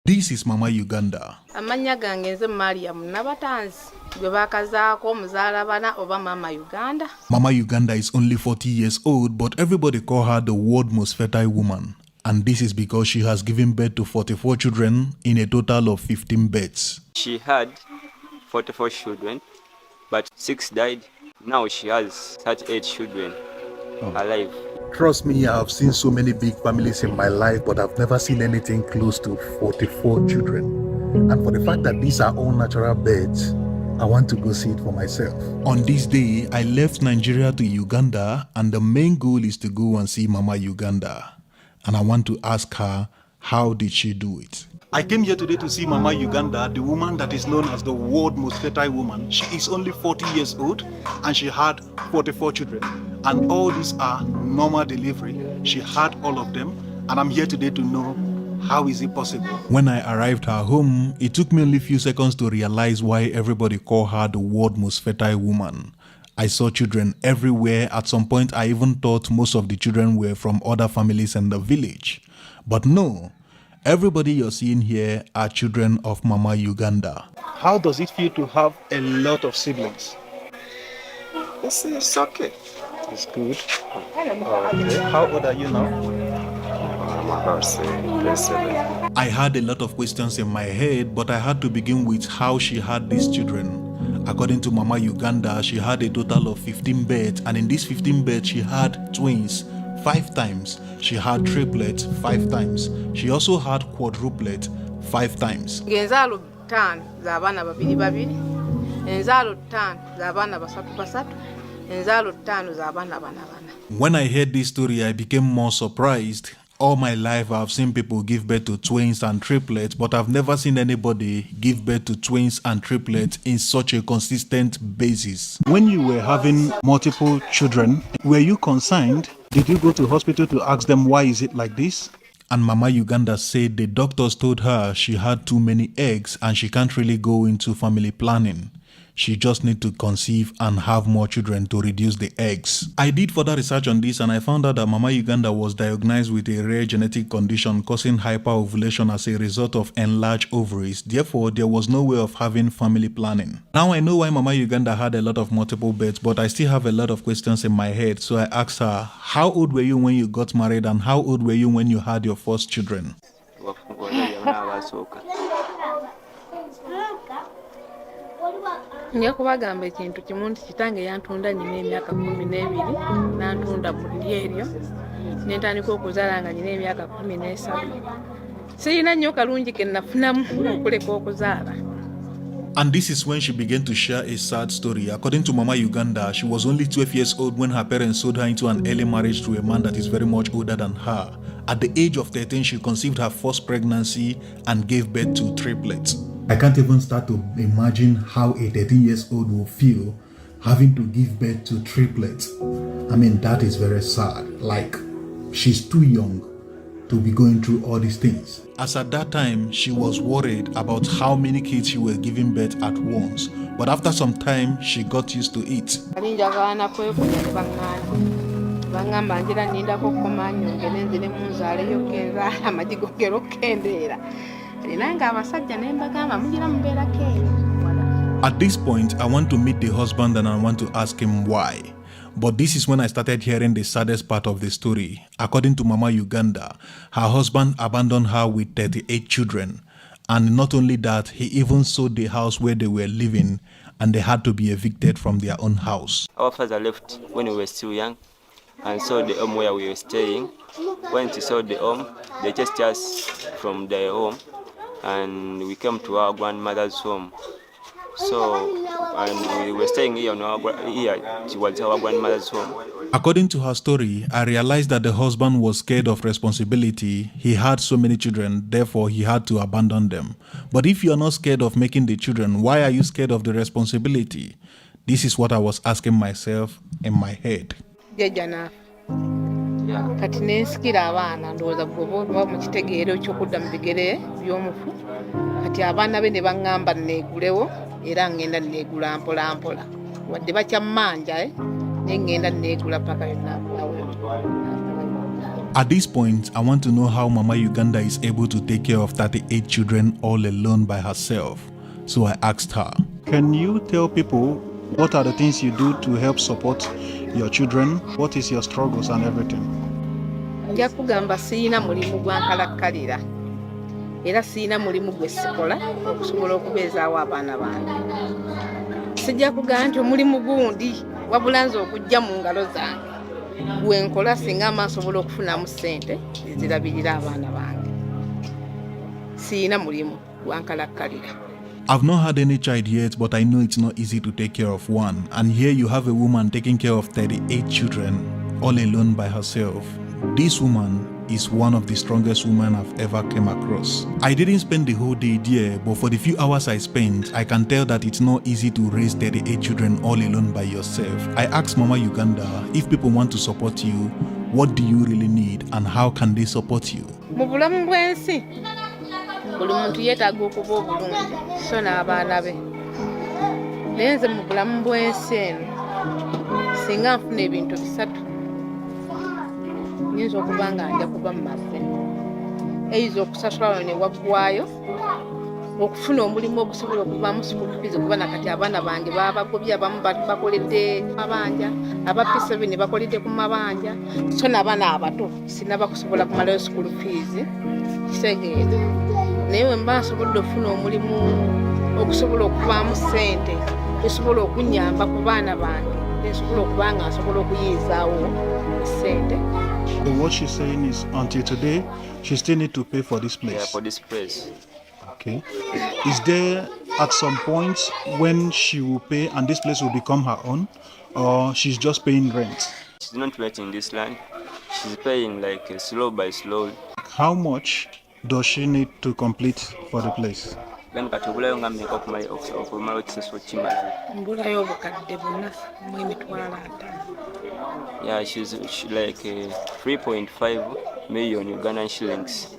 This is Mama Uganda. Amanya gange nze Mariam Nabatanzi gwe bakazaako omuzaala bana oba Mama Uganda. Mama Uganda is only 40 years old, but everybody call her the world's most fertile woman. And this is because she has given birth to 44 children in a total of 15 births. She had 44 children, but 6 died. Now she has 38 children alive. Trust me, I have seen so many big families in my life, but I've never seen anything close to 44 children. And for the fact that these are all natural births, I want to go see it for myself. On this day, I left Nigeria to Uganda, and the main goal is to go and see Mama Uganda. And I want to ask her, how did she do it? I came here today to see Mama Uganda, the woman that is known as the world's most fertile woman. She is only 40 years old and she had 44 children. And all these are normal delivery. She had all of them. And I'm here today to know, how is it possible? When I arrived at her home, it took me only a few seconds to realize why everybody call her the world's most fertile woman. I saw children everywhere. At some point, I even thought most of the children were from other families in the village. But no. Everybody you're seeing here are children of Mama Uganda. How does it feel to have a lot of siblings? It's okay. It's good. Okay. How old are you now? I'm about 27. I had a lot of questions in my head, but I had to begin with how she had these children. According to Mama Uganda, she had a total of 15 births, and in these 15 births, she had twins 5 times. She had triplets 5 times. She also had quadruplet 5 times. Ngenzalo 5 z'abaana babiri babiri, enzalo 5 z'abaana basatu basatu, enzalo 5 z'abaana bana bana. When I heard this story, I became more surprised. All my life, I've seen people give birth to twins and triplets, but I've never seen anybody give birth to twins and triplets in such a consistent basis. When you were having multiple children, were you concerned? Did you go to hospital to ask them why is it like this? And Mama Uganda said the doctors told her she had too many eggs and she can't really go into family planning. She just needs to conceive and have more children to reduce the eggs. I did further research on this and I found out that Mama Uganda was diagnosed with a rare genetic condition causing hyperovulation as a result of enlarged ovaries. Therefore, there was no way of having family planning. Now I know why Mama Uganda had a lot of multiple births, but I still have a lot of questions in my head. So I asked her, how old were you when you got married and how old were you when you had your first children? Nja kubagamba ekintu kimu nti kitange yantunda nyina emyaka 12 n'antunda mu lyeryo n'entandika okuzaala nga nyina emyaka 13. Sirina nnyo kalungi ke nafunamu okuleka okuzaala. And this is when she began to share a sad story. According to Mama Uganda, she was only 12 years old when her parents sold her into an early marriage to a man that is very much older than her. At the age of 13, she conceived her first pregnancy and gave birth to triplets. I can't even start to imagine how a 13 years old will feel having to give birth to triplets. I mean, that is very sad. Like, she's too young to be going through all these things. As at that time, she was worried about how many kids she was giving birth at once. But after some time, she got used to it. At this point, I want to meet the husband and I want to ask him why. But this is when I started hearing the saddest part of the story. According to Mama Uganda, her husband abandoned her with 38 children. And not only that, he even sold the house where they were living and they had to be evicted from their own house. Our father left when we were still young and sold the home where we were staying. When he sold the home, they chased us from their home and we came to our grandmother's home. So, and we were staying here towards our grandmother's home. According to her story, I realized that the husband was scared of responsibility. He had so many children, therefore he had to abandon them. But if you are not scared of making the children, why are you scared of the responsibility? This is what I was asking myself in my head. Kati nensikira abaana ndowooza bw'oba mu kitegeero eky'okudda mu bigere by'omufu kati abaana be ne baŋŋamba neegulewo era ngenda neegula mpola mpola wadde bakyamanja ne ngenda neegula paka yonna. At this point, I want to know how Mama Uganda is able to take care of 38 children all alone by herself. So I asked her, can you tell people what are the things you do to help support your children? What is your struggles and everything? Nja kugamba siyina mulimu gwankalakkalira era siyina mulimu gwe sikola okusobola okubeezaawo abaana bange. Sijja kugamba nti omulimu gundi wabula nze okujja mu ngalo zange gwe nkola singa amansobola okufunamu ssente ezirabirira abaana bange. Siyina mulimu gwankalakkalira. I've not had any child yet, but I know it's not easy to take care of one. And here you have a woman taking care of 38 children all alone by herself. This woman is one of the strongest women I've ever came across. I didn't spend the whole day there, but for the few hours I spent, I can tell that it's not easy to raise 38 children all alone by yourself. I asked Mama Uganda, if people want to support you, what do you really need and how can they support you? Mu bulamu bw'ensi buli muntu yeetaaga okuba obulungi so n'abaana be. Naye nze mu bulamu bw'ensi eno singa nfuna ebintu bisatu nyinza okuba nga nja kuba mumaze. Eyiza okusasula ne waggwayo, okufuna omulimu ogusobola okuvaamu school fees kuba nakati abaana bange babagobye, abamu bakoledde mabanja, aba P7 bakoledde ku mabanja, so n'abaana abato sinaba kusobola kumalayo school fees kitegeeza. Naye bwe mba nsobodde okufuna omulimu okusobola okuvaamu ssente esobola okunyamba ku baana bange, esobola okuba nga nsobola okuyizaawo ssente. So what she's saying is until today, she still need to pay for this place. Yeah, for this place. Okay. Is there at some point when she will pay and this place will become her own, or she's just paying rent? She's not renting this land. She's paying like slow by slow. How much does she need to complete for the place? Then katubulayo nga mmeka okumala ekiseso kimala. Mbulayo obukadde buna mu emitwalo 5. Yeah, she's like 3.5 million Ugandan shillings.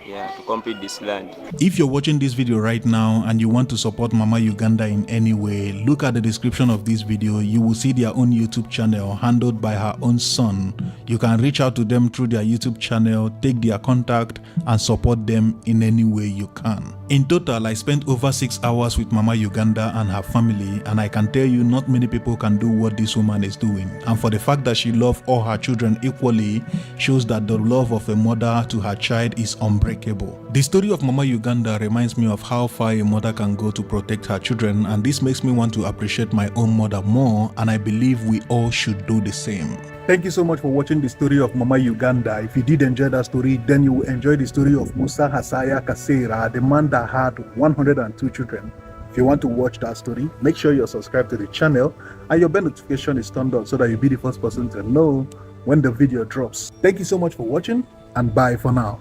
Yeah, to complete this land. If you're watching this video right now and you want to support Mama Uganda in any way, look at the description of this video. You will see their own YouTube channel handled by her own son. You can reach out to them through their YouTube channel, take their contact and support them in any way you can. In total, I spent over 6 hours with Mama Uganda and her family, and I can tell you not many people can do what this woman is doing. And for the fact that she loves all her children equally shows that the love of a mother to her child is unbreakable. The story of Mama Uganda reminds me of how far a mother can go to protect her children, and this makes me want to appreciate my own mother more, and I believe we all should do the same. Thank you so much for watching the story of Mama Uganda. If you did enjoy that story, then you will enjoy the story of Musa Hasaya Kasera, the man that had 102 children. If you want to watch that story, make sure you're subscribed to the channel and your bell notification is turned on so that you'll be the first person to know when the video drops. Thank you so much for watching and bye for now.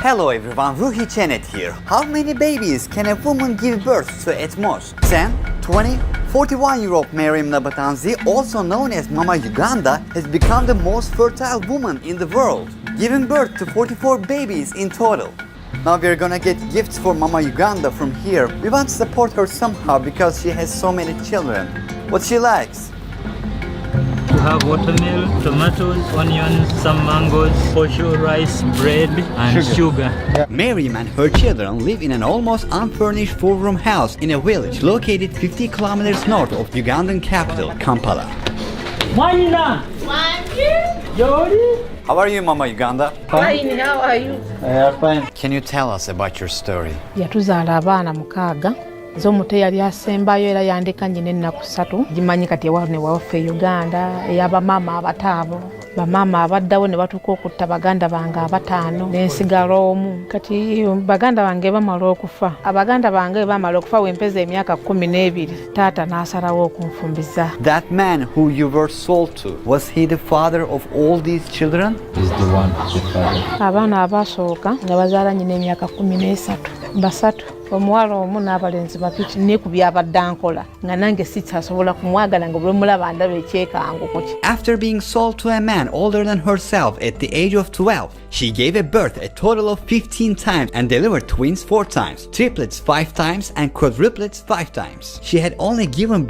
Hello everyone, Ruhi Chenet here. How many babies can a woman give birth to at most? 10, 20, 41-year-old Mariam Nabatanzi, also known as Mama Uganda, has become the most fertile woman in the world, giving birth to 44 babies in total. Now we're gonna get gifts for Mama Uganda from here. We want to support her somehow because she has so many children. What she likes? To have watermelon, tomatoes, onions, some mangoes, posho, rice, bread and sugar. Mariam and her children live in an almost unfurnished 4-room house in a village located 50 kilometers north of Ugandan capital, Kampala. How are you, Mama Uganda? Fine, how are you? Fine. Can you tell us about your story? Yatuzaala abaana 6. Z'omuto yali asembayo era yandeka nnyina ennaku 3. Gimanyi kati ewaalo ne waffe Uganda ey'abamaama abataabo. Bamaama abaddawo ne batuuka okutta baganda bange 5 n'ensigala omu. Kati baganda bange bamala okufa. Abaganda bange bamala okufa wempeza emyaka 12. Taata n'asalawo okunfumbiza. That man who you were sold to, was he the father of all these children? Is the one, the father. Abaana abasooka nga bazaala nnyina emyaka 13. Basatu omuwala omu n'abalenzi babiri ne ku byabadde ankola nga nange sikyasobola kumwagala nga bwe mulaba ndaba ekyekanguko kye. After being sold to a man older than herself at the age of 12, she gave a birth a total of 15 times and delivered twins 4 times, triplets 5 times and quadruplets 5 times. She had only given